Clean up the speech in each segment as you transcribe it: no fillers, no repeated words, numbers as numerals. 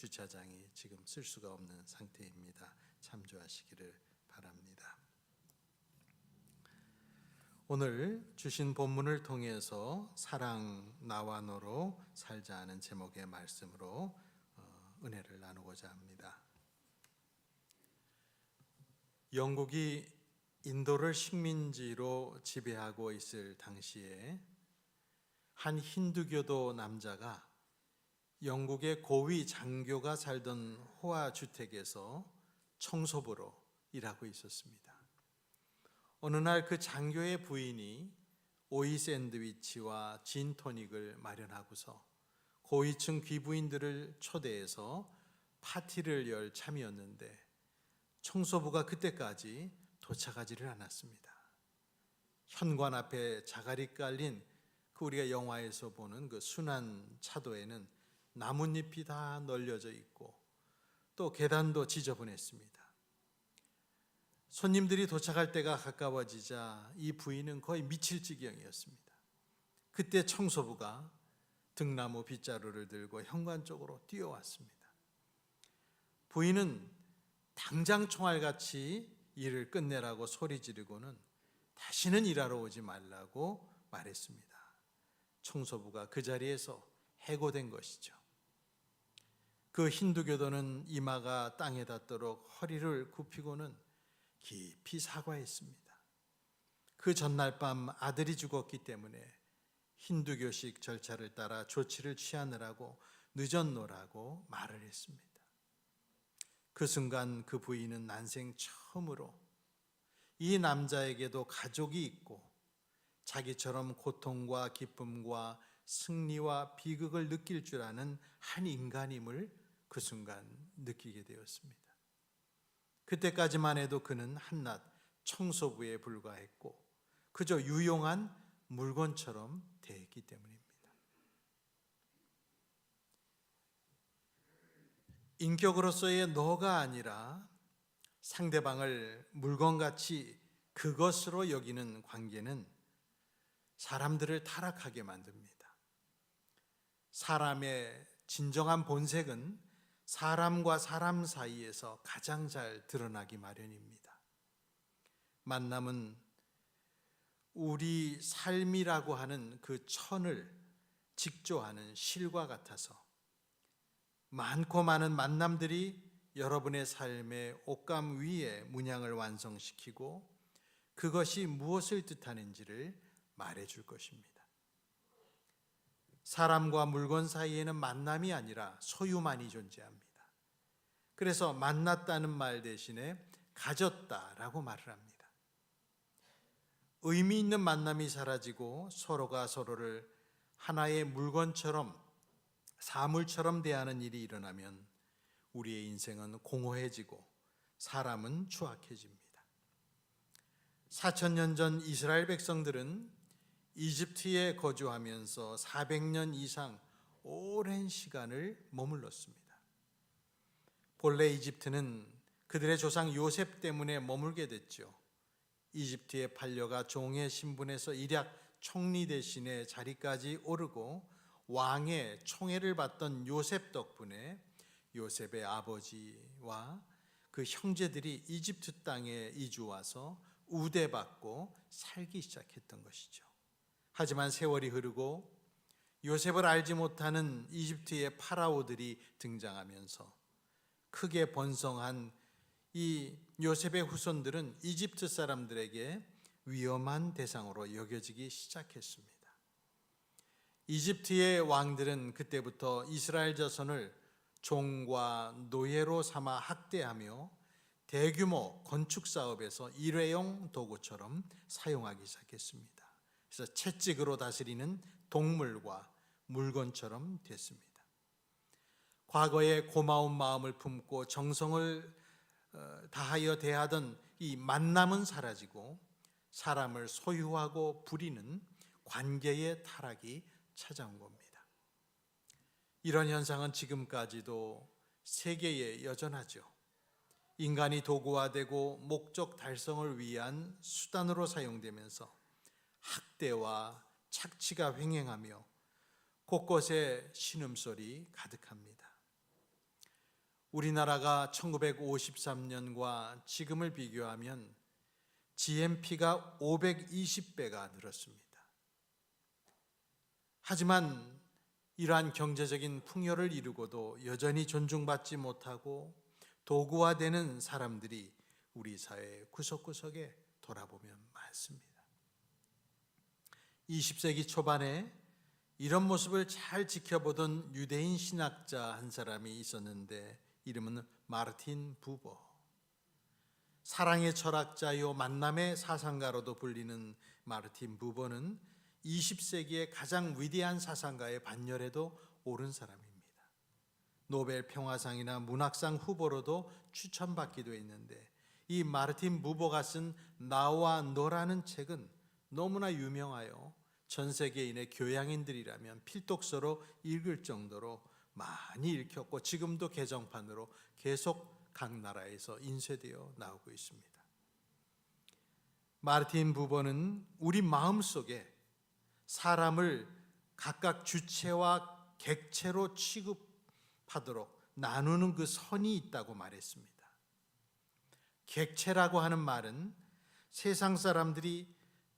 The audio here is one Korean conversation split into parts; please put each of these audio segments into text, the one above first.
주차장이 지금 쓸 수가 없는 상태입니다. 참조하시기를 바랍니다. 오늘 주신 본문을 통해서 사랑 나와 너로 살자 하는 제목의 말씀으로 은혜를 나누고자 합니다. 영국이 인도를 식민지로 지배하고 있을 당시에 한 힌두교도 남자가 영국의 고위 장교가 살던 호화 주택에서 청소부로 일하고 있었습니다. 어느 날 그 장교의 부인이 오이 샌드위치와 진 토닉을 마련하고서 고위층 귀부인들을 초대해서 파티를 열 참이었는데 청소부가 그때까지 도착하지를 않았습니다. 현관 앞에 자갈이 깔린 그 우리가 영화에서 보는 그 순환 차도에는 나뭇잎이 다 널려져 있고 또 계단도 지저분했습니다. 손님들이 도착할 때가 가까워지자 이 부인은 거의 미칠 지경이었습니다. 그때 청소부가 등나무 빗자루를 들고 현관 쪽으로 뛰어왔습니다. 부인은 당장 총알같이 일을 끝내라고 소리 지르고는 다시는 일하러 오지 말라고 말했습니다. 청소부가 그 자리에서 해고된 것이죠. 그 힌두교도는 이마가 땅에 닿도록 허리를 굽히고는 깊이 사과했습니다. 그 전날 밤 아들이 죽었기 때문에 힌두교식 절차를 따라 조치를 취하느라고 늦었노라고 말을 했습니다. 그 순간 그 부인은 난생 처음으로 이 남자에게도 가족이 있고 자기처럼 고통과 기쁨과 승리와 비극을 느낄 줄 아는 한 인간임을 그 순간 느끼게 되었습니다. 그때까지만 해도 그는 한낱 청소부에 불과했고 그저 유용한 물건처럼 대했기 때문입니다. 인격으로서의 너가 아니라 상대방을 물건같이 그것으로 여기는 관계는 사람들을 타락하게 만듭니다. 사람의 진정한 본색은 사람과 사람 사이에서 가장 잘 드러나기 마련입니다. 만남은 우리 삶이라고 하는 그 천을 직조하는 실과 같아서 많고 많은 만남들이 여러분의 삶의 옷감 위에 문양을 완성시키고 그것이 무엇을 뜻하는지를 말해줄 것입니다. 사람과 물건 사이에는 만남이 아니라 소유만이 존재합니다. 그래서 만났다는 말 대신에 가졌다라고 말을 합니다. 의미 있는 만남이 사라지고 서로가 서로를 하나의 물건처럼 사물처럼 대하는 일이 일어나면 우리의 인생은 공허해지고 사람은 추악해집니다. 4,000년 전 이스라엘 백성들은 이집트에 거주하면서 400년 이상 오랜 시간을 머물렀습니다. 본래 이집트는 그들의 조상 요셉 때문에 머물게 됐죠. 이집트에 팔려가 종의 신분에서 일약 총리 대신에 자리까지 오르고 왕의 총애를 받던 요셉 덕분에 요셉의 아버지와 그 형제들이 이집트 땅에 이주 와서 우대받고 살기 시작했던 것이죠. 하지만 세월이 흐르고 요셉을 알지 못하는 이집트의 파라오들이 등장하면서 크게 번성한 이 요셉의 후손들은 이집트 사람들에게 위험한 대상으로 여겨지기 시작했습니다. 이집트의 왕들은 그때부터 이스라엘 자손을 종과 노예로 삼아 학대하며 대규모 건축 사업에서 일회용 도구처럼 사용하기 시작했습니다. 그래서 채찍으로 다스리는 동물과 물건처럼 됐습니다. 과거에 고마운 마음을 품고 정성을 다하여 대하던 이 만남은 사라지고 사람을 소유하고 부리는 관계의 타락이 찾아온 겁니다. 이런 현상은 지금까지도 세계에 여전하죠. 인간이 도구화되고 목적 달성을 위한 수단으로 사용되면서 학대와 착취가 횡행하며 곳곳에 신음소리 가득합니다. 우리나라가 1953년과 지금을 비교하면 GNP가 520배가 늘었습니다. 하지만 이러한 경제적인 풍요를 이루고도 여전히 존중받지 못하고 도구화되는 사람들이 우리 사회 구석구석에 돌아보면 많습니다. 20세기 초반에 이런 모습을 잘 지켜보던 유대인 신학자 한 사람이 있었는데 이름은 마르틴 부버. 사랑의 철학자요 만남의 사상가로도 불리는 마르틴 부버는 20세기의 가장 위대한 사상가의 반열에도 오른 사람입니다. 노벨 평화상이나 문학상 후보로도 추천받기도 했는데 이 마르틴 부버가 쓴 나와 너라는 책은 너무나 유명하여 전 세계인의 교양인들이라면 필독서로 읽을 정도로 많이 읽혔고 지금도 개정판으로 계속 각 나라에서 인쇄되어 나오고 있습니다. 마르틴 부버는 우리 마음속에 사람을 각각 주체와 객체로 취급하도록 나누는 그 선이 있다고 말했습니다. 객체라고 하는 말은 세상 사람들이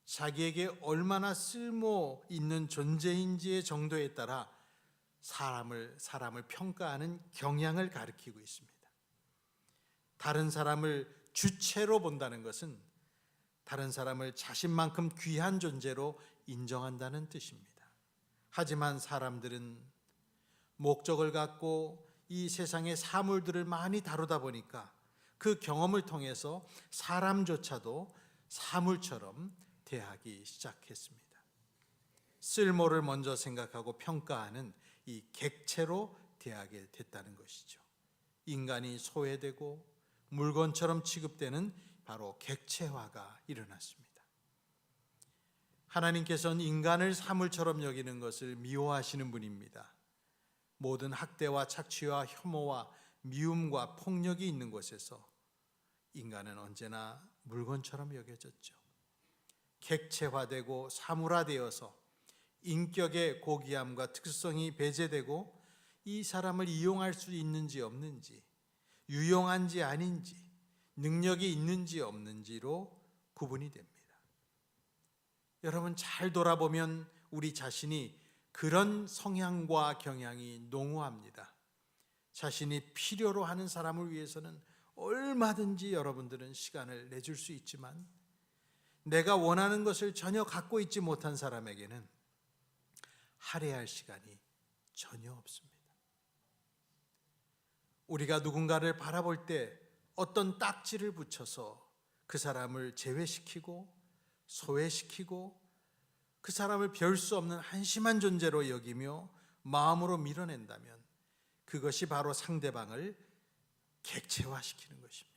자기에게 얼마나 쓸모 있는 존재인지의 정도에 따라 사람을 평가하는 경향을 가리키고 있습니다. 다른 사람을 주체로 본다는 것은 다른 사람을 자신만큼 귀한 존재로 인정한다는 뜻입니다. 하지만 사람들은 목적을 갖고 이 세상의 사물들을 많이 다루다 보니까 그 경험을 통해서 사람조차도 사물처럼 대하기 시작했습니다. 쓸모를 먼저 생각하고 평가하는 이 객체로 대하게 됐다는 것이죠. 인간이 소외되고 물건처럼 취급되는 바로 객체화가 일어났습니다. 하나님께서는 인간을 사물처럼 여기는 것을 미워하시는 분입니다. 모든 학대와 착취와 혐오와 미움과 폭력이 있는 곳에서 인간은 언제나 물건처럼 여겨졌죠. 객체화되고 사물화되어서 인격의 고귀함과 특성이 배제되고 이 사람을 이용할 수 있는지 없는지, 유용한지 아닌지, 능력이 있는지 없는지로 구분이 됩니다. 여러분 잘 돌아보면 우리 자신이 그런 성향과 경향이 농후합니다. 자신이 필요로 하는 사람을 위해서는 얼마든지 여러분들은 시간을 내줄 수 있지만 내가 원하는 것을 전혀 갖고 있지 못한 사람에게는 할애할 시간이 전혀 없습니다. 우리가 누군가를 바라볼 때 어떤 딱지를 붙여서 그 사람을 제외시키고 소외시키고 그 사람을 별 수 없는 한심한 존재로 여기며 마음으로 밀어낸다면 그것이 바로 상대방을 객체화시키는 것입니다.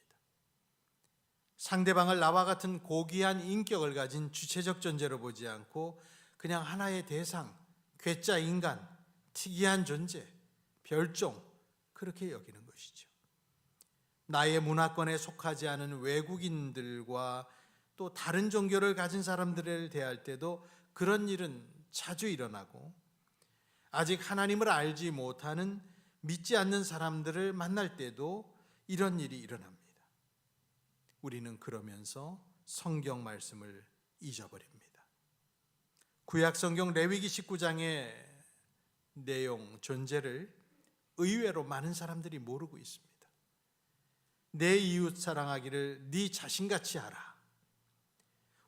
상대방을 나와 같은 고귀한 인격을 가진 주체적 존재로 보지 않고 그냥 하나의 대상, 괴짜 인간, 특이한 존재, 별종 그렇게 여기는 것이죠. 나의 문화권에 속하지 않은 외국인들과 또 다른 종교를 가진 사람들을 대할 때도 그런 일은 자주 일어나고 아직 하나님을 알지 못하는 믿지 않는 사람들을 만날 때도 이런 일이 일어납니다. 우리는 그러면서 성경 말씀을 잊어버립니다. 구약 성경 레위기 19장의 내용, 존재를 의외로 많은 사람들이 모르고 있습니다. 내 이웃 사랑하기를 네 자신같이 하라.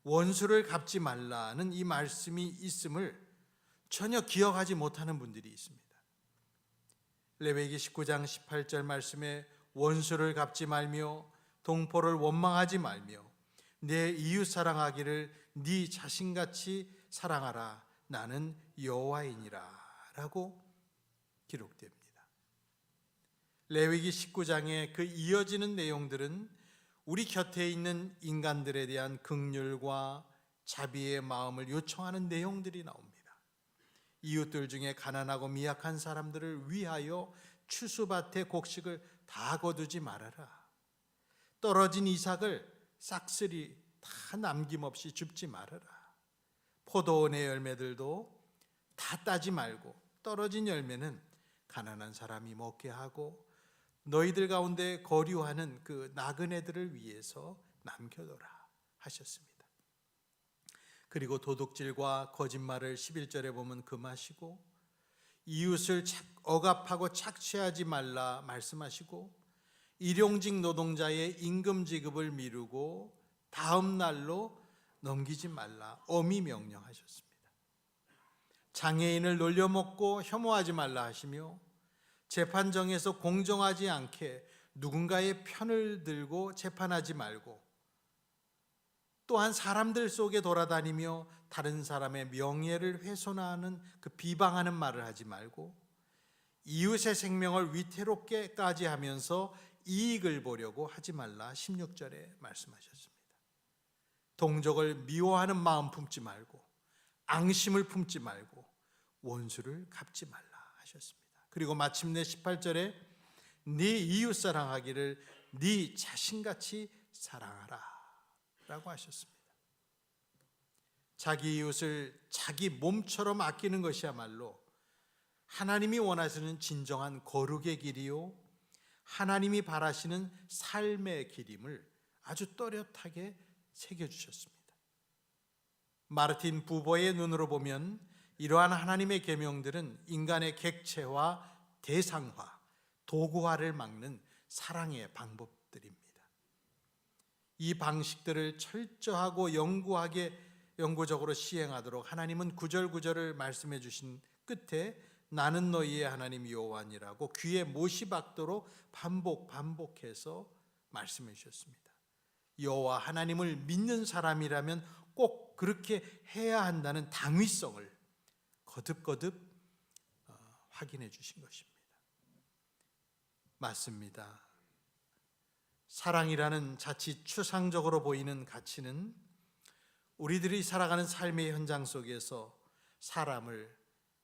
원수를 갚지 말라는 이 말씀이 있음을 전혀 기억하지 못하는 분들이 있습니다. 레위기 19장 18절 말씀에 원수를 갚지 말며 동포를 원망하지 말며 내 이웃 사랑하기를 네 자신같이 사랑하라. 나는 여호와이니라 라고 기록됩니다. 레위기 19장의 그 이어지는 내용들은 우리 곁에 있는 인간들에 대한 긍휼과 자비의 마음을 요청하는 내용들이 나옵니다. 이웃들 중에 가난하고 미약한 사람들을 위하여 추수밭에 곡식을 다 거두지 말아라. 떨어진 이삭을 싹쓸이 다 남김없이 줍지 말아라. 포도원의 열매들도 다 따지 말고 떨어진 열매는 가난한 사람이 먹게 하고 너희들 가운데 거류하는 그 나그네들을 위해서 남겨둬라 하셨습니다. 그리고 도둑질과 거짓말을 11절에 보면 금하시고 이웃을 억압하고 착취하지 말라 말씀하시고 일용직 노동자의 임금 지급을 미루고 다음 날로 넘기지 말라 엄히 명령하셨습니다. 장애인을 놀려먹고 혐오하지 말라 하시며 재판정에서 공정하지 않게 누군가의 편을 들고 재판하지 말고 또한 사람들 속에 돌아다니며 다른 사람의 명예를 훼손하는 그 비방하는 말을 하지 말고 이웃의 생명을 위태롭게까지 하면서 이익을 보려고 하지 말라 16절에 말씀하셨습니다. 동족을 미워하는 마음 품지 말고 앙심을 품지 말고 원수를 갚지 말라 하셨습니다. 그리고 마침내 18절에 네 이웃 사랑하기를 네 자신같이 사랑하라 라고 하셨습니다. 자기 이웃을 자기 몸처럼 아끼는 것이야말로 하나님이 원하시는 진정한 거룩의 길이요 하나님이 바라시는 삶의 길임을 아주 또렷하게 새겨주셨습니다. 마르틴 부버의 눈으로 보면 이러한 하나님의 계명들은 인간의 객체화, 대상화, 도구화를 막는 사랑의 방법들입니다. 이 방식들을 철저하고 영구적으로 시행하도록 하나님은 구절구절을 말씀해 주신 끝에 나는 너희의 하나님 여호와니라고 귀에 못이 박도록 반복해서 말씀해 주셨습니다. 여호와 하나님을 믿는 사람이라면 꼭 그렇게 해야 한다는 당위성을 거듭 확인해 주신 것입니다. 맞습니다. 사랑이라는 자칫 추상적으로 보이는 가치는 우리들이 살아가는 삶의 현장 속에서 사람을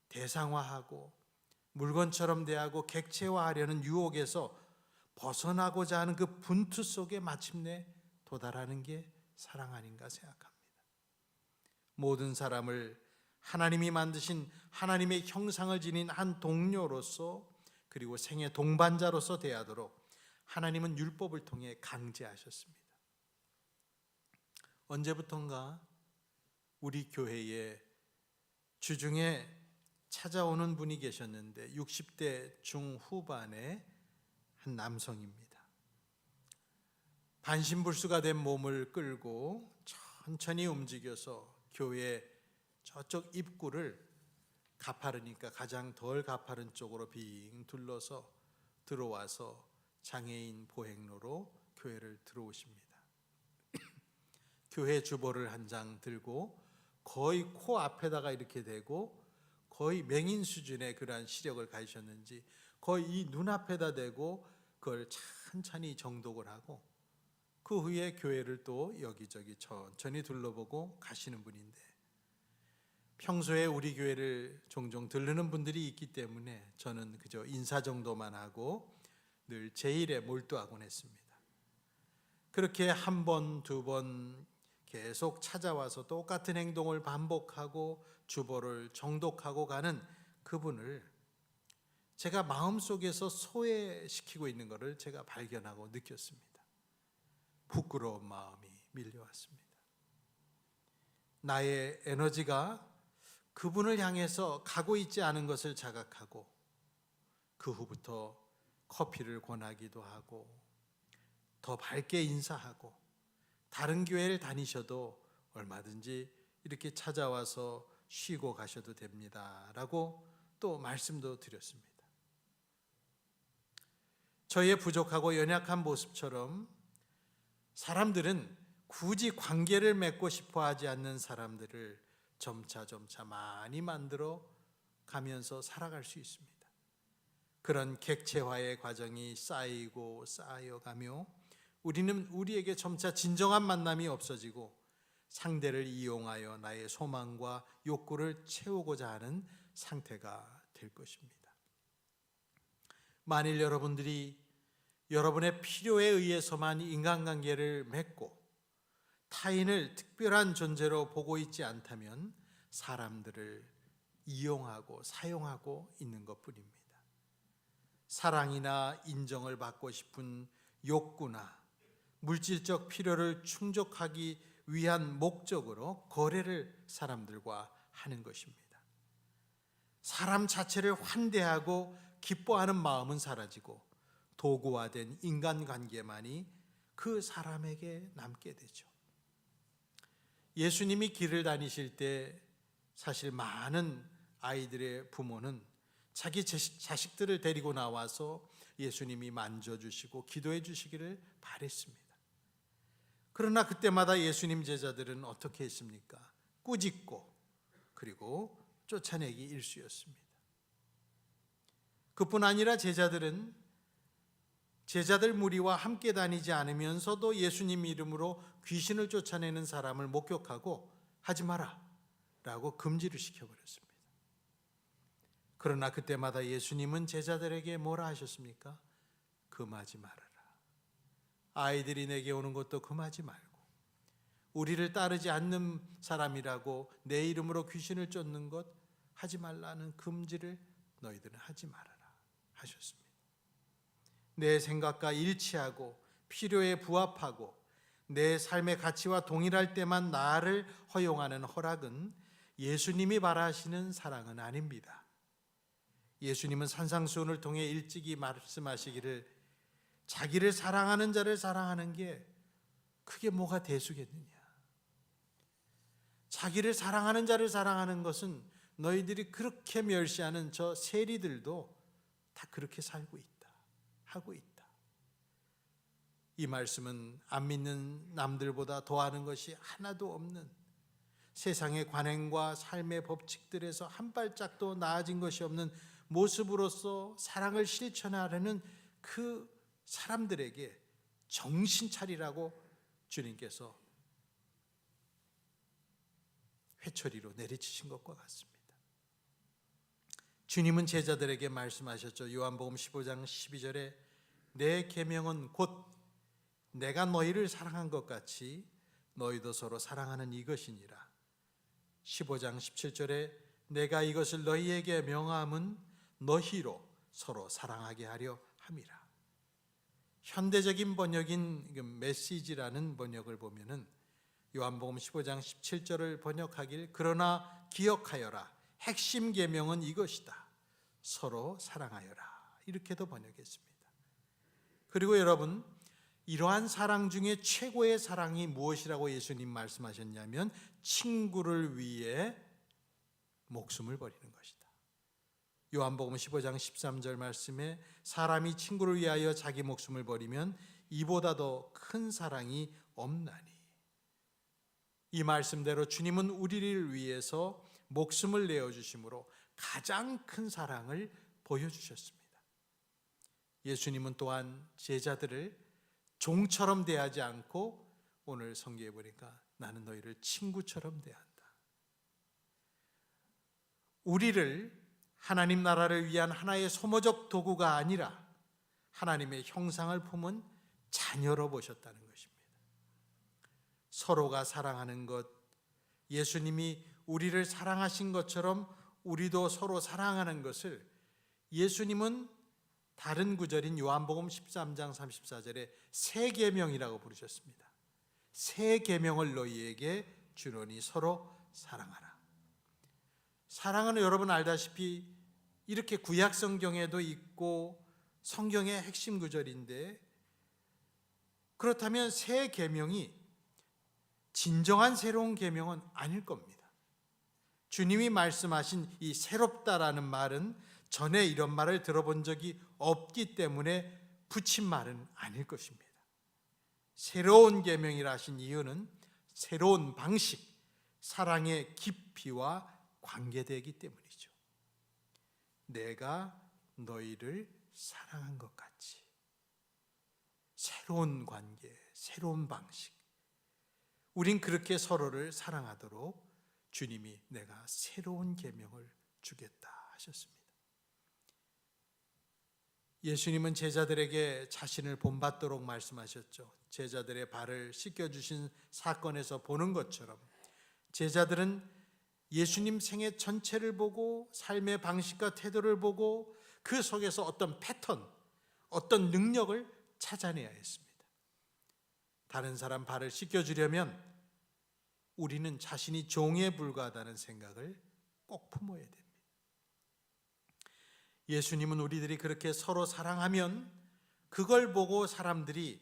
대상화하고 물건처럼 대하고 객체화하려는 유혹에서 벗어나고자 하는 그 분투 속에 마침내 도달하는 게 사랑 아닌가 생각합니다. 모든 사람을 하나님이 만드신 하나님의 형상을 지닌 한 동료로서 그리고 생의 동반자로서 대하도록 하나님은 율법을 통해 강제하셨습니다. 언제부턴가 우리 교회에 주중에 찾아오는 분이 계셨는데 60대 중후반의 한 남성입니다. 반신불수가 된 몸을 끌고 천천히 움직여서 교회 저쪽 입구를 가파르니까 가장 덜 가파른 쪽으로 빙 둘러서 들어와서 장애인 보행로로 교회를 들어오십니다. 교회 주보를 한 장 들고 거의 코 앞에다가 이렇게 대고 거의 맹인 수준의 그러한 시력을 가지셨는지 거의 이 눈앞에다 대고 그걸 천천히 정독을 하고 그 후에 교회를 또 여기저기 천천히 둘러보고 가시는 분인데 평소에 우리 교회를 종종 들르는 분들이 있기 때문에 저는 그저 인사 정도만 하고 늘 제 일에 몰두하곤 했습니다. 그렇게 한 번, 두 번 계속 찾아와서 똑같은 행동을 반복하고 주보를 정독하고 가는 그분을 제가 마음속에서 소외시키고 있는 것을 제가 발견하고 느꼈습니다. 부끄러운 마음이 밀려왔습니다. 나의 에너지가 그분을 향해서 가고 있지 않은 것을 자각하고 그 후부터 커피를 권하기도 하고 더 밝게 인사하고 다른 교회를 다니셔도 얼마든지 이렇게 찾아와서 쉬고 가셔도 됩니다 라고 또 말씀도 드렸습니다. 저의 부족하고 연약한 모습처럼 사람들은 굳이 관계를 맺고 싶어 하지 않는 사람들을 점차 많이 만들어 가면서 살아갈 수 있습니다. 그런 객체화의 과정이 쌓여가며 우리는 우리에게 점차 진정한 만남이 없어지고 상대를 이용하여 나의 소망과 욕구를 채우고자 하는 상태가 될 것입니다. 만일 여러분들이 여러분의 필요에 의해서만 인간관계를 맺고 타인을 특별한 존재로 보고 있지 않다면 사람들을 이용하고 사용하고 있는 것뿐입니다. 사랑이나 인정을 받고 싶은 욕구나 물질적 필요를 충족하기 위한 목적으로 거래를 사람들과 하는 것입니다. 사람 자체를 환대하고 기뻐하는 마음은 사라지고 도구화된 인간관계만이 그 사람에게 남게 되죠. 예수님이 길을 다니실 때 사실 많은 아이들의 부모는 자기 자식들을 데리고 나와서 예수님이 만져주시고 기도해 주시기를 바랬습니다. 그러나 그때마다 예수님 제자들은 어떻게 했습니까? 꾸짖고 그리고 쫓아내기 일쑤였습니다. 그뿐 아니라 제자들 무리와 함께 다니지 않으면서도 예수님 이름으로 귀신을 쫓아내는 사람을 목격하고 하지 마라 라고 금지를 시켜버렸습니다. 그러나 그때마다 예수님은 제자들에게 뭐라 하셨습니까? 금하지 말아라. 아이들이 내게 오는 것도 금하지 말고 우리를 따르지 않는 사람이라고 내 이름으로 귀신을 쫓는 것 하지 말라는 금지를 너희들은 하지 말아라 하셨습니다. 내 생각과 일치하고 필요에 부합하고 내 삶의 가치와 동일할 때만 나를 허용하는 허락은 예수님이 바라시는 사랑은 아닙니다. 예수님은 산상수훈을 통해 일찍이 말씀하시기를 자기를 사랑하는 자를 사랑하는 게 그게 뭐가 대수겠느냐. 자기를 사랑하는 자를 사랑하는 것은 너희들이 그렇게 멸시하는 저 세리들도 다 그렇게 살고 있다, 하고 있다. 이 말씀은 안 믿는 남들보다 더하는 것이 하나도 없는 세상의 관행과 삶의 법칙들에서 한 발짝도 나아진 것이 없는 모습으로서 사랑을 실천하려는 그 사람들에게 정신 차리라고 주님께서 회초리로 내리치신 것과 같습니다. 주님은 제자들에게 말씀하셨죠. 요한복음 15장 12절에 내 계명은 곧 내가 너희를 사랑한 것 같이 너희도 서로 사랑하는 이것이니라. 15장 17절에 내가 이것을 너희에게 명함은 너희로 서로 사랑하게 하려 함이라. 현대적인 번역인 메시지라는 번역을 보면은 요한복음 15장 17절을 번역하길 그러나 기억하여라 핵심 계명은 이것이다. 서로 사랑하여라. 이렇게도 번역했습니다. 그리고 여러분, 이러한 사랑 중에 최고의 사랑이 무엇이라고 예수님 말씀하셨냐면 친구를 위해 목숨을 버리는 것이다. 요한복음 15장 13절 말씀에 사람이 친구를 위하여 자기 목숨을 버리면 이보다 더 큰 사랑이 없나니. 이 말씀대로 주님은 우리를 위해서 목숨을 내어주심으로 가장 큰 사랑을 보여주셨습니다. 예수님은 또한 제자들을 종처럼 대하지 않고 오늘 성경에 보니까 나는 너희를 친구처럼 대한다. 우리를 하나님 나라를 위한 하나의 소모적 도구가 아니라 하나님의 형상을 품은 자녀로 보셨다는 것입니다. 서로가 사랑하는 것, 예수님이 우리를 사랑하신 것처럼 우리도 서로 사랑하는 것을 예수님은 다른 구절인 요한복음 13장 34절에 새 계명이라고 부르셨습니다. 새 계명을 너희에게 주노니 서로 사랑하라. 사랑은 여러분 알다시피 이렇게 구약 성경에도 있고 성경의 핵심 구절인데, 그렇다면 새 계명이 진정한 새로운 계명은 아닐 겁니다. 주님이 말씀하신 이 새롭다라는 말은 전에 이런 말을 들어본 적이 없기 때문에 붙인 말은 아닐 것입니다. 새로운 계명이라 하신 이유는 새로운 방식, 사랑의 깊이와 관계되기 때문이죠. 내가 너희를 사랑한 것 같이 새로운 관계, 새로운 방식, 우린 그렇게 서로를 사랑하도록 주님이 내가 새로운 계명을 주겠다 하셨습니다. 예수님은 제자들에게 자신을 본받도록 말씀하셨죠. 제자들의 발을 씻겨주신 사건에서 보는 것처럼 제자들은 예수님 생애 전체를 보고 삶의 방식과 태도를 보고 그 속에서 어떤 패턴, 어떤 능력을 찾아내야 했습니다. 다른 사람 발을 씻겨주려면 우리는 자신이 종에 불과하다는 생각을 꼭 품어야 됩니다. 예수님은 우리들이 그렇게 서로 사랑하면 그걸 보고 사람들이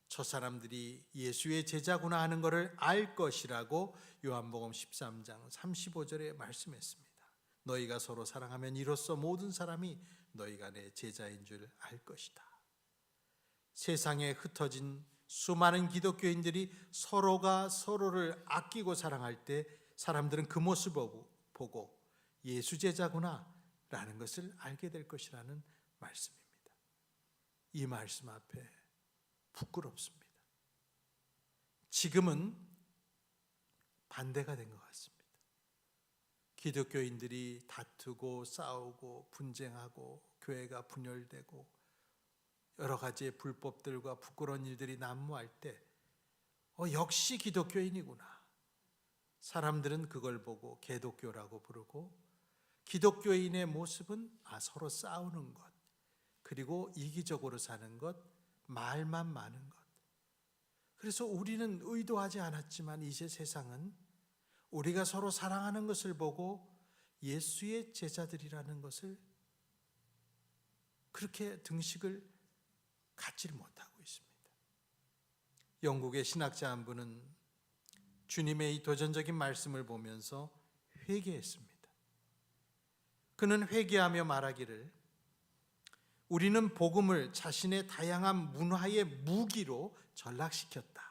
저 사람들이 예수의 제자구나 하는 것을 알 것이라고 요한복음 13장 35절에 말씀했습니다. 너희가 서로 사랑하면 이로써 모든 사람이 너희가 내 제자인 줄 알 것이다. 세상에 흩어진 수많은 기독교인들이 서로가 서로를 아끼고 사랑할 때 사람들은 그 모습을 보고 예수 제자구나 라는 것을 알게 될 것이라는 말씀입니다. 이 말씀 앞에 부끄럽습니다. 지금은 반대가 된 것 같습니다. 기독교인들이 다투고 싸우고 분쟁하고 교회가 분열되고 여러 가지의 불법들과 부끄러운 일들이 난무할 때 역시 기독교인이구나. 사람들은 그걸 보고 개독교라고 부르고 기독교인의 모습은 서로 싸우는 것, 그리고 이기적으로 사는 것, 말만 많은 것. 그래서 우리는 의도하지 않았지만 이제 세상은 우리가 서로 사랑하는 것을 보고 예수의 제자들이라는 것을 그렇게 등식을 갖지를 못하고 있습니다. 영국의 신학자 한 분은 주님의 이 도전적인 말씀을 보면서 회개했습니다. 그는 회개하며 말하기를 우리는 복음을 자신의 다양한 문화의 무기로 전락시켰다.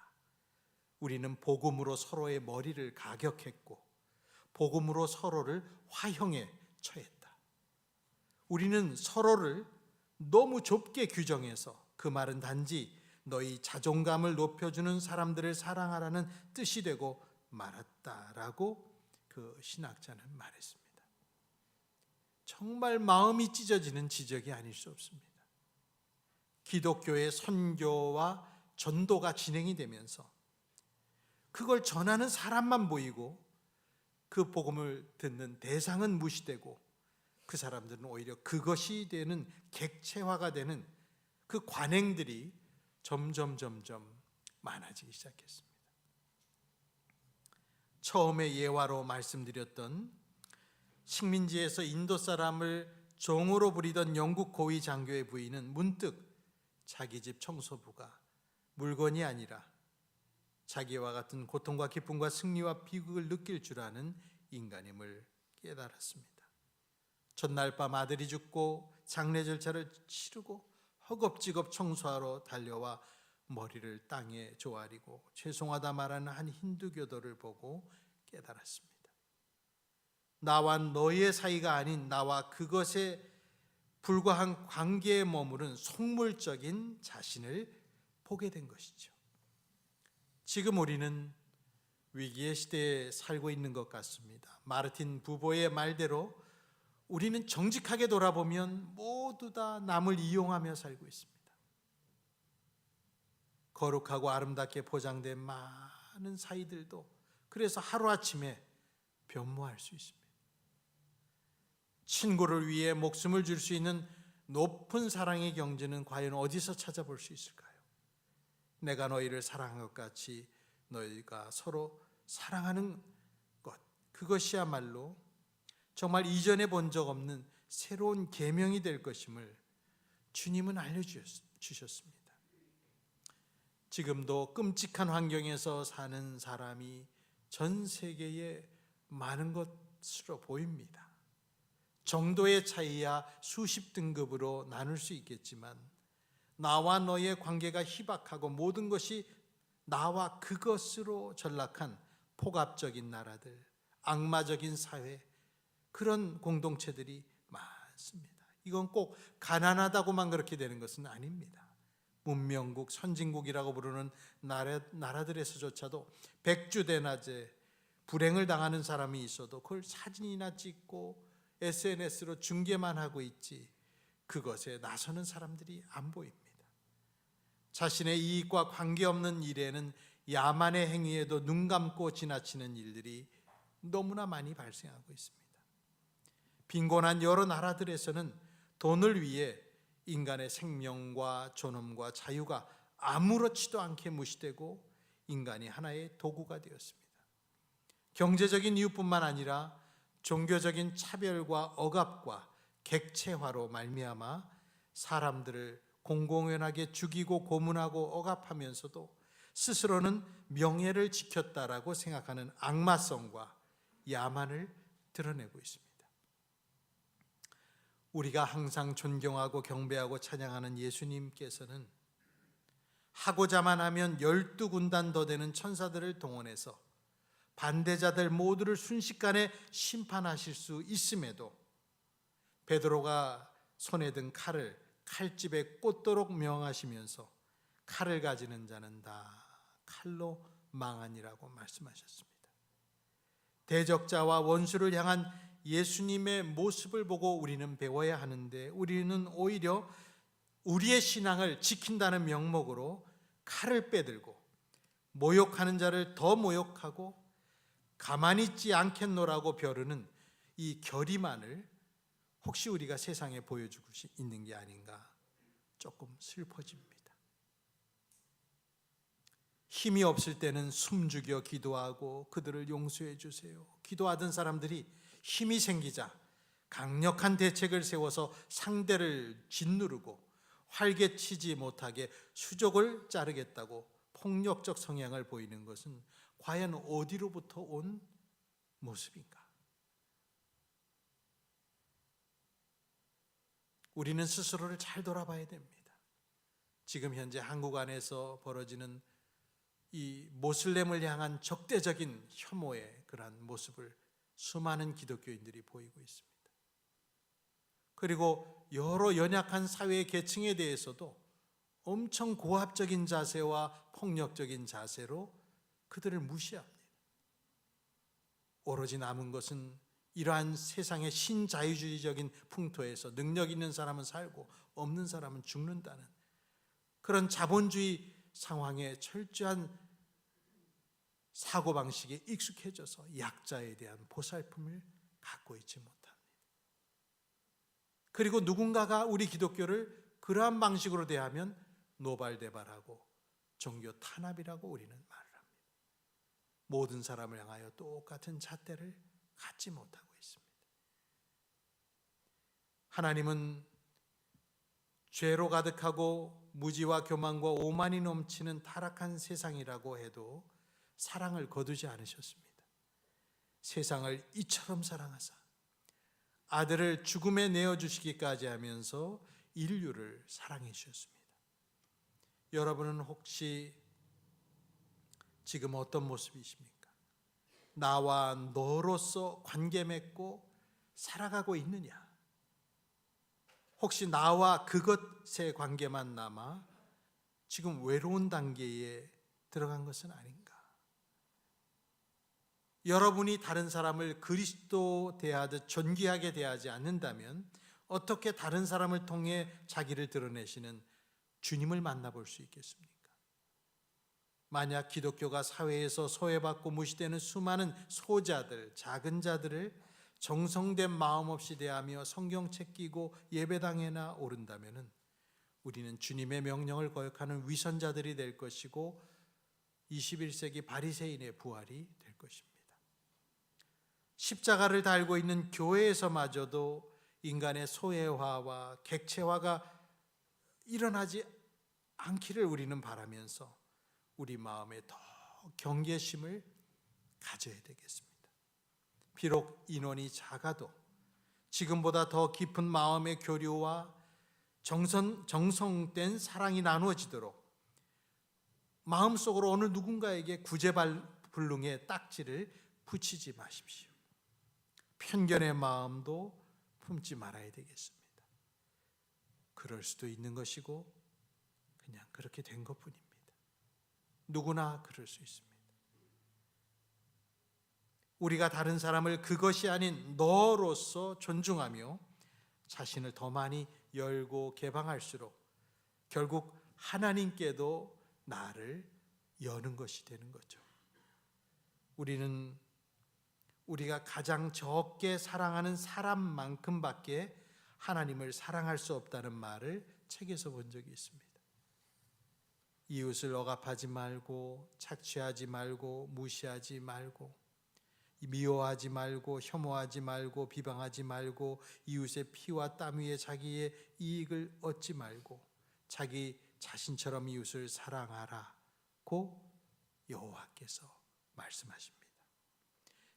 우리는 복음으로 서로의 머리를 가격했고 복음으로 서로를 화형에 처했다. 우리는 서로를 너무 좁게 규정해서 그 말은 단지 너희 자존감을 높여주는 사람들을 사랑하라는 뜻이 되고 말았다라고 그 신학자는 말했습니다. 정말 마음이 찢어지는 지적이 아닐 수 없습니다. 기독교의 선교와 전도가 진행이 되면서 그걸 전하는 사람만 보이고 그 복음을 듣는 대상은 무시되고 그 사람들은 오히려 그것이 되는 객체화가 되는 그 관행들이 점점 많아지기 시작했습니다. 처음에 예화로 말씀드렸던 식민지에서 인도 사람을 종으로 부리던 영국 고위 장교의 부인은 문득 자기 집 청소부가 물건이 아니라 자기와 같은 고통과 기쁨과 승리와 비극을 느낄 줄 아는 인간임을 깨달았습니다. 전날 밤 아들이 죽고 장례 절차를 치르고 허겁지겁 청소하러 달려와 머리를 땅에 조아리고 죄송하다 말하는 한 힌두교도를 보고 깨달았습니다. 나와 너의 사이가 아닌 나와 그것에 불과한 관계에 머무른 속물적인 자신을 보게 된 것이죠. 지금 우리는 위기의 시대에 살고 있는 것 같습니다. 마르틴 부보의 말대로 우리는 정직하게 돌아보면 모두 다 남을 이용하며 살고 있습니다. 거룩하고 아름답게 포장된 많은 사이들도 그래서 하루아침에 변모할 수 있습니다. 친구를 위해 목숨을 줄 수 있는 높은 사랑의 경지는 과연 어디서 찾아볼 수 있을까요? 내가 너희를 사랑한 것 같이 너희가 서로 사랑하는 것, 그것이야말로 정말 이전에 본 적 없는 새로운 계명이 될 것임을 주님은 알려주셨습니다. 지금도 끔찍한 환경에서 사는 사람이 전 세계에 많은 것으로 보입니다. 정도의 차이야 수십 등급으로 나눌 수 있겠지만 나와 너의 관계가 희박하고 모든 것이 나와 그것으로 전락한 폭압적인 나라들, 악마적인 사회, 그런 공동체들이 많습니다. 이건 꼭 가난하다고만 그렇게 되는 것은 아닙니다. 문명국, 선진국이라고 부르는 나라들에서조차도 백주대낮에 불행을 당하는 사람이 있어도 그걸 사진이나 찍고 SNS로 중계만 하고 있지 그것에 나서는 사람들이 안 보입니다. 자신의 이익과 관계없는 일에는 야만의 행위에도 눈 감고 지나치는 일들이 너무나 많이 발생하고 있습니다. 빈곤한 여러 나라들에서는 돈을 위해 인간의 생명과 존엄과 자유가 아무렇지도 않게 무시되고 인간이 하나의 도구가 되었습니다. 경제적인 이유뿐만 아니라 종교적인 차별과 억압과 객체화로 말미암아 사람들을 공공연하게 죽이고 고문하고 억압하면서도 스스로는 명예를 지켰다라고 생각하는 악마성과 야만을 드러내고 있습니다. 우리가 항상 존경하고 경배하고 찬양하는 예수님께서는 하고자만 하면 12군단 더 되는 천사들을 동원해서 반대자들 모두를 순식간에 심판하실 수 있음에도 베드로가 손에 든 칼을 칼집에 꽂도록 명하시면서 칼을 가지는 자는 다 칼로 망하니라고 말씀하셨습니다. 대적자와 원수를 향한 예수님의 모습을 보고 우리는 배워야 하는데, 우리는 오히려 우리의 신앙을 지킨다는 명목으로 칼을 빼들고 모욕하는 자를 더 모욕하고 가만히 있지 않겠노라고 벼르는 이 결의만을 혹시 우리가 세상에 보여주고 있는 게 아닌가 조금 슬퍼집니다. 힘이 없을 때는 숨죽여 기도하고 그들을 용서해 주세요. 기도하던 사람들이 힘이 생기자 강력한 대책을 세워서 상대를 짓누르고 활개치지 못하게 수족을 자르겠다고 폭력적 성향을 보이는 것은 과연 어디로부터 온 모습인가? 우리는 스스로를 잘 돌아봐야 됩니다. 지금 현재 한국 안에서 벌어지는 이 모슬렘을 향한 적대적인 혐오의 그러한 모습을 수많은 기독교인들이 보이고 있습니다. 그리고 여러 연약한 사회 계층에 대해서도 엄청 고압적인 자세와 폭력적인 자세로 그들을 무시합니다. 오로지 남은 것은 이러한 세상의 신자유주의적인 풍토에서 능력 있는 사람은 살고 없는 사람은 죽는다는 그런 자본주의 상황에 철저한 사고방식에 익숙해져서 약자에 대한 보살핌을 갖고 있지 못합니다. 그리고 누군가가 우리 기독교를 그러한 방식으로 대하면 노발대발하고 종교 탄압이라고 우리는 말을 합니다. 모든 사람을 향하여 똑같은 잣대를 갖지 못하고 있습니다. 하나님은 죄로 가득하고 무지와 교만과 오만이 넘치는 타락한 세상이라고 해도 사랑을 거두지 않으셨습니다. 세상을 이처럼 사랑하사 아들을 죽음에 내어주시기까지 하면서 인류를 사랑해 주셨습니다. 여러분은 혹시 지금 어떤 모습이십니까? 나와 너로서 관계 맺고 살아가고 있느냐? 혹시 나와 그것의 관계만 남아 지금 외로운 단계에 들어간 것은 아닌가? 여러분이 다른 사람을 그리스도 대하듯 존귀하게 대하지 않는다면 어떻게 다른 사람을 통해 자기를 드러내시는 주님을 만나볼 수 있겠습니까? 만약 기독교가 사회에서 소외받고 무시되는 수많은 소자들, 작은 자들을 정성된 마음 없이 대하며 성경책 끼고 예배당에나 오른다면 우리는 주님의 명령을 거역하는 위선자들이 될 것이고 21세기 바리새인의 부활이 될 것입니다. 십자가를 달고 있는 교회에서마저도 인간의 소외화와 객체화가 일어나지 않기를 우리는 바라면서 우리 마음에 더 경계심을 가져야 되겠습니다. 비록 인원이 작아도 지금보다 더 깊은 마음의 교류와 정성된 사랑이 나누어지도록 마음속으로 어느 누군가에게 구제불능의 딱지를 붙이지 마십시오. 편견의 마음도 품지 말아야 되겠습니다. 그럴 수도 있는 것이고 그냥 그렇게 된 것뿐입니다. 누구나 그럴 수 있습니다. 우리가 다른 사람을 그것이 아닌 너로서 존중하며 자신을 더 많이 열고 개방할수록 결국 하나님께도 나를 여는 것이 되는 거죠. 우리가 가장 적게 사랑하는 사람만큼밖에 하나님을 사랑할 수 없다는 말을 책에서 본 적이 있습니다. 이웃을 억압하지 말고, 착취하지 말고, 무시하지 말고, 미워하지 말고, 혐오하지 말고, 비방하지 말고, 이웃의 피와 땀 위에 자기의 이익을 얻지 말고 자기 자신처럼 이웃을 사랑하라고 여호와께서 말씀하십니다.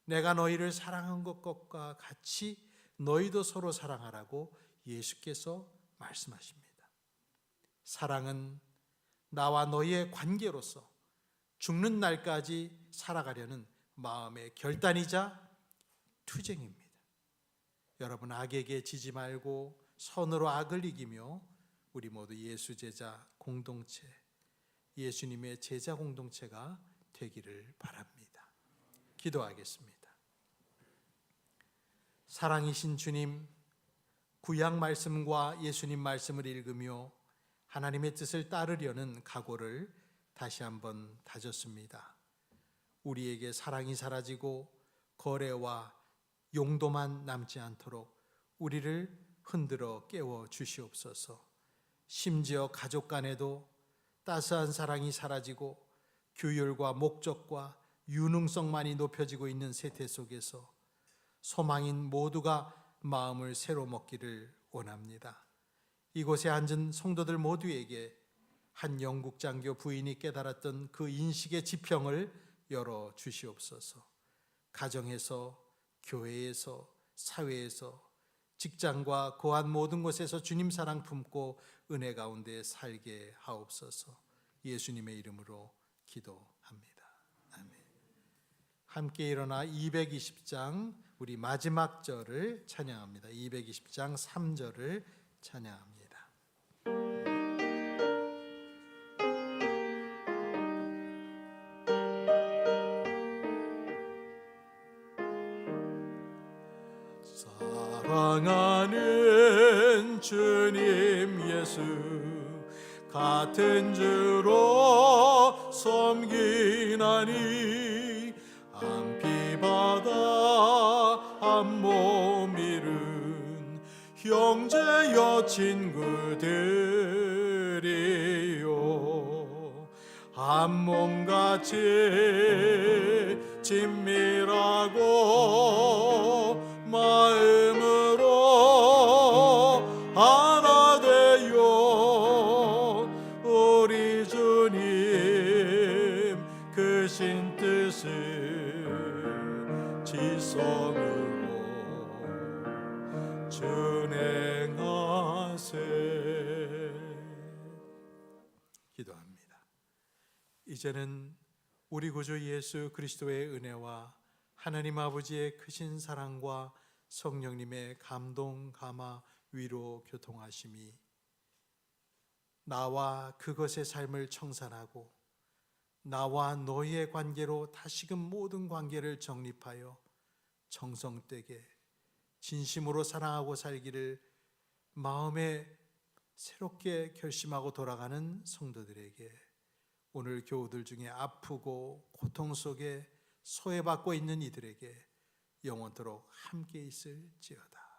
내가 너희를 사랑한 것과 같이 너희도 서로 사랑하라고 예수께서 말씀하십니다. 사랑은 나와 너희의 관계로서 죽는 날까지 살아가려는 마음의 결단이자 투쟁입니다. 여러분, 악에게 지지 말고 선으로 악을 이기며 우리 모두 예수 제자 공동체, 예수님의 제자 공동체가 되기를 바랍니다. 기도하겠습니다. 사랑이신 주님, 구약 말씀과 예수님 말씀을 읽으며 하나님의 뜻을 따르려는 각오를 다시 한번 다졌습니다. 우리에게 사랑이 사라지고 거래와 용도만 남지 않도록 우리를 흔들어 깨워 주시옵소서. 심지어 가족 간에도 따스한 사랑이 사라지고 규율과 목적과 유능성만이 높여지고 있는 세태 속에서 소망인 모두가 마음을 새로 먹기를 원합니다. 이곳에 앉은 성도들 모두에게 한 영국 장교 부인이 깨달았던 그 인식의 지평을 열어 주시옵소서. 가정에서, 교회에서, 사회에서, 직장과 고한 모든 곳에서 주님 사랑 품고 은혜 가운데 살게 하옵소서. 예수님의 이름으로 기도합니다. 아멘. 함께 일어나 220장 우리 마지막 절을 찬양합니다. 220장 3절을 찬양합니다. 사랑하는 주님 예수, 같은 주로 섬기나니 한 피바다 한 몸 이룬 형제여 친구들이요, 한 몸같이 친밀하고 마음으로 하나 되어 우리 주님 크신 뜻을 지성으로 준행하세. 기도합니다. 이제는 우리 구주 예수 그리스도의 은혜와 하나님 아버지의 크신 사랑과 성령님의 감동, 감화, 위로, 교통하심이 나와 그것의 삶을 청산하고 나와 너희의 관계로 다시금 모든 관계를 정립하여 정성되게 진심으로 사랑하고 살기를 마음에 새롭게 결심하고 돌아가는 성도들에게, 오늘 교우들 중에 아프고 고통 속에 소외받고 있는 이들에게 영원토록 함께 있을지어다.